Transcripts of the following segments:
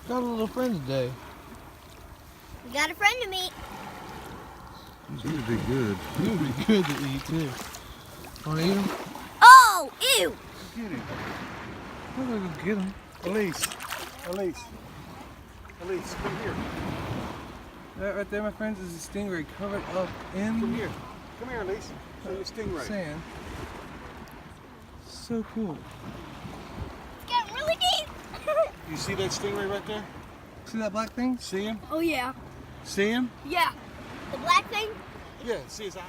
Got a little friend today. We got a friend to meet. These would be good. He would be good to eat too. Want to eat him? Oh, ew! Get him. I'm gonna go get him. Elise, come here. That right there, my friends, is a stingray covered up in Come here, Elise. Show your stingray. sand. So cool. It's getting really deep. You see that stingray right there? See that black thing? See him? Oh, yeah. See him? Yeah. The black thing? Yeah, see his eye.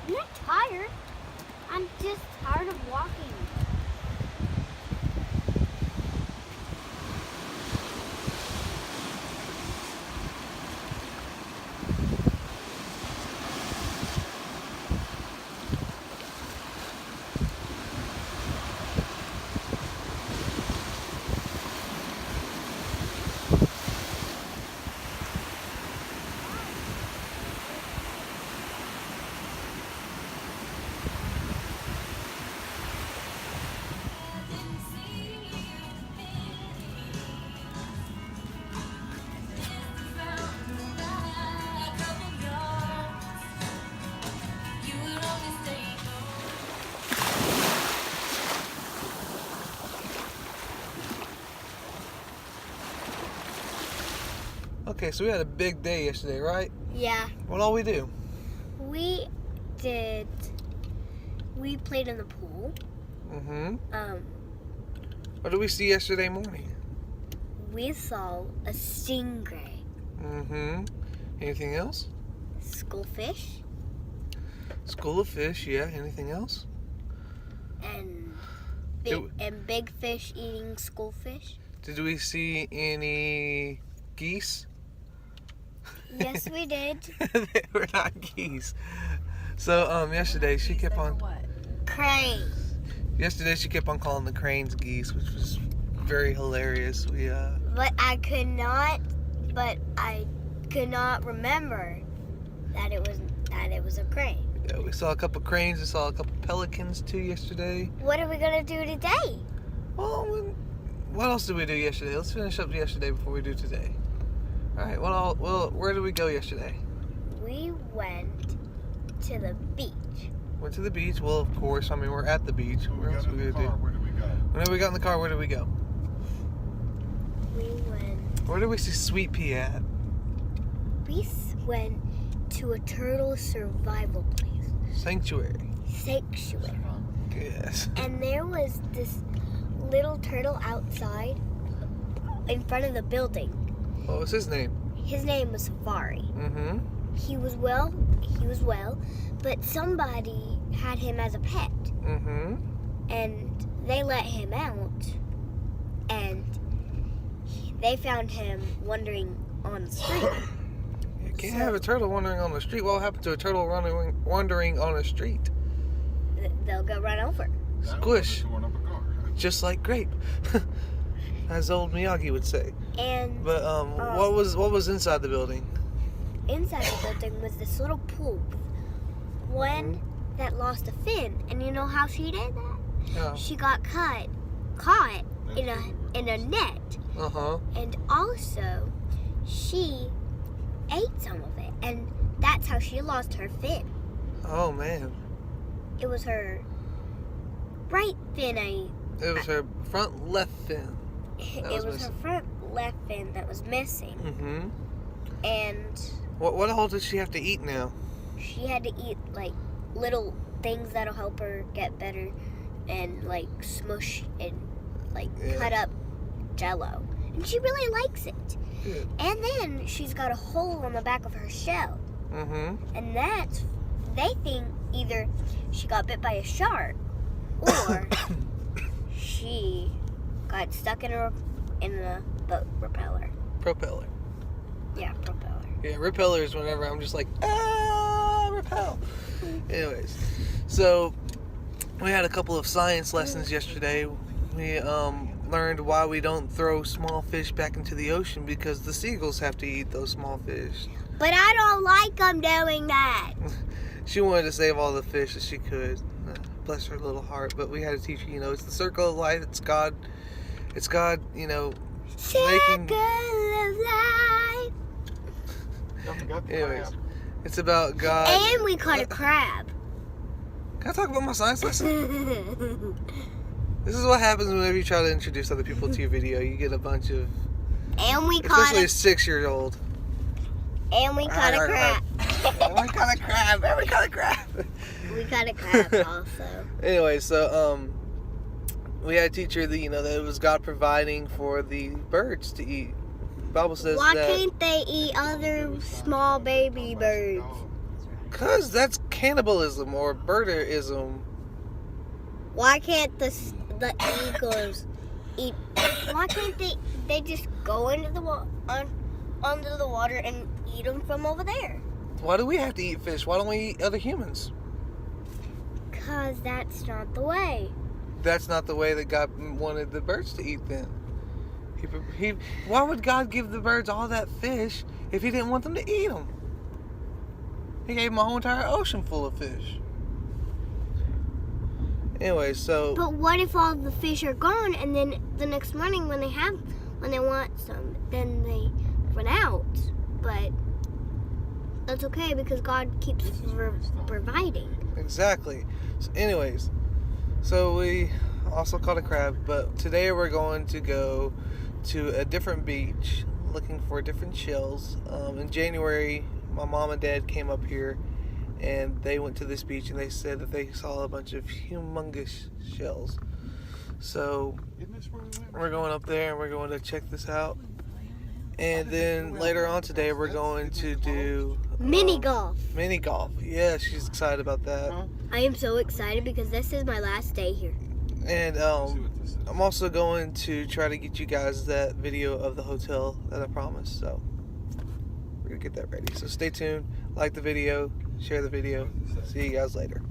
I'm not tired. I'm just tired of walking. Okay, so we had a big day yesterday, right? Yeah. What all we do? We played in the pool. Mm-hmm. What did we see yesterday morning? We saw a stingray. Mm-hmm. Anything else? Schoolfish. School of fish, yeah. Anything else? And It- big fish eating schoolfish. Did we see any geese? Yes, we did. They were not geese. So yesterday she kept on Crane. yesterday she kept on calling the cranes geese, which was very hilarious. But I could not remember that it was a crane. Yeah, we saw a couple cranes. We saw a couple pelicans too yesterday. What are we gonna do today? Well, what else did we do yesterday? Let's finish up yesterday before we do today. All right. Where did we go yesterday? We went to the beach. Went to the beach. Well, of course. I mean, we're at the beach. Where else are we gonna do? Where did we go? Whenever we got in the car, where did we go? We Where did we see Sweet Pea at? went to a turtle survival place. Sanctuary. Sanctuary. Yes. And there was this little turtle outside in front of the building. What was his name? His name was Safari. Mm-hmm. He was well, but somebody had him as a pet. Mm-hmm. And they let him out, and they found him wandering on the street. You can't have a turtle wandering on the street. What will happen to a turtle wandering on a street? They'll go run over. Squish. Torn up a car. Just like grape. As old Miyagi would say. And But what was inside the building? inside the building was this little pool with one that lost a fin. And you know how she did that? Yeah. She got caught in a net. Uh-huh. And also, she ate some of it, and that's how she lost her fin. Oh man. It was her right fin. It was her front left fin. It was was her front left fin that was missing, Mm-hmm. and What all does she have to eat now? she had to eat like little things that'll help her get better, and like smush and like Yeah. cut up Jello, and she really likes it. Good. And then she's got a hole on the back of her shell, Mm-hmm. and that's, they think either she got bit by a shark or she got stuck in a boat propeller. Propeller. Yeah, propeller. Yeah, repeller is whenever I'm just like, repel. Anyways, so we had a couple of science lessons yesterday. We learned why we don't throw small fish back into the ocean, because the seagulls have to eat those small fish. But I don't like them doing that. She wanted to save all the fish that she could. Bless her little heart. But we had to teach her, it's the circle of life. It's God, Circle making... of life. I forgot the Anyways, crab. it's about God. And we caught a crab. Can I talk about my science lesson? This is what happens whenever you try to introduce other people to your video. You get a bunch of, And we caught especially a a 6-year-old. And we caught a crab. We caught a crab. We caught a crab. We caught a crab also. Anyway, so we had a teacher that that it was God providing for the birds to eat. The Bible says Why that can't they eat other small baby birds? because that's cannibalism or birderism. Why can't the eagles eat? Why can't they just go into the under the water and eat them from over there? Why do we have to eat fish? Why don't we eat other humans? Cause that's not the way. That's not the way that God wanted the birds to eat then. Why would God give the birds all that fish if he didn't want them to eat them? He gave them a whole entire ocean full of fish. Anyway, so... But what if all the fish are gone, and then the next morning when they want some, then they run out? But that's okay because God keeps providing. Exactly. So anyways, so we also caught a crab, but today we're going to go to a different beach looking for different shells. In January, my mom and dad came up here and they went to this beach and they said that they saw a bunch of humongous shells. So Isn't this where we went? we're going up there and we're going to check this out. And then later on today we're going to do Mini golf. mini golf. Yeah, she's excited about that. Huh? I am so excited because this is my last day here. And See what this is. I'm also going to try to get you guys that video of the hotel that I promised. So we're gonna get that ready. So stay tuned, like the video, share the video. See you guys later.